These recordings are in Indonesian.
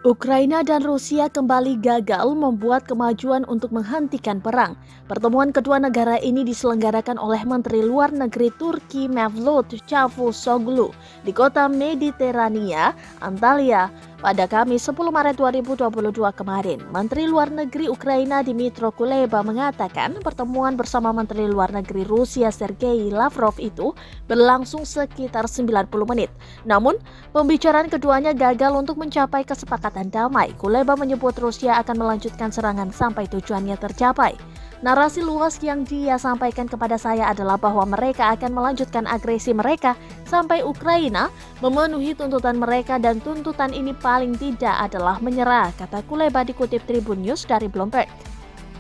Ukraina dan Rusia kembali gagal membuat kemajuan untuk menghentikan perang. Pertemuan kedua negara ini diselenggarakan oleh Menteri Luar Negeri Turki Mevlut Cavusoglu di kota Mediterania, Antalya, pada Kamis 10 Maret 2022 kemarin. Menteri Luar Negeri Ukraina Dmytro Kuleba mengatakan pertemuan bersama Menteri Luar Negeri Rusia Sergei Lavrov itu berlangsung sekitar 90 menit. Namun, pembicaraan keduanya gagal untuk mencapai kesepakatan damai. Kuleba menyebut Rusia akan melanjutkan serangan sampai tujuannya tercapai. Narasi luas yang dia sampaikan kepada saya adalah bahwa mereka akan melanjutkan agresi mereka sampai Ukraina memenuhi tuntutan mereka, dan tuntutan ini paling tidak adalah menyerah, kata Kuleba dikutip Tribun News dari Bloomberg.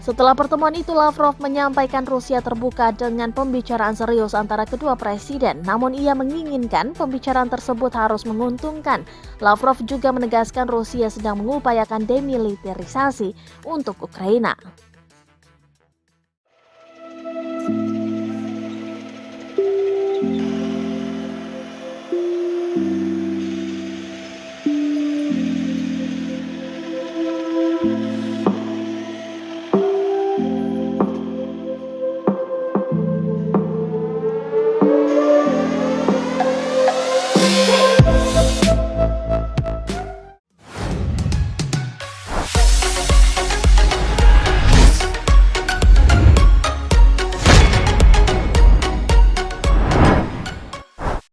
Setelah pertemuan itu, Lavrov menyampaikan Rusia terbuka dengan pembicaraan serius antara kedua presiden, namun ia menginginkan pembicaraan tersebut harus menguntungkan. Lavrov juga menegaskan Rusia sedang mengupayakan demilitarisasi untuk Ukraina.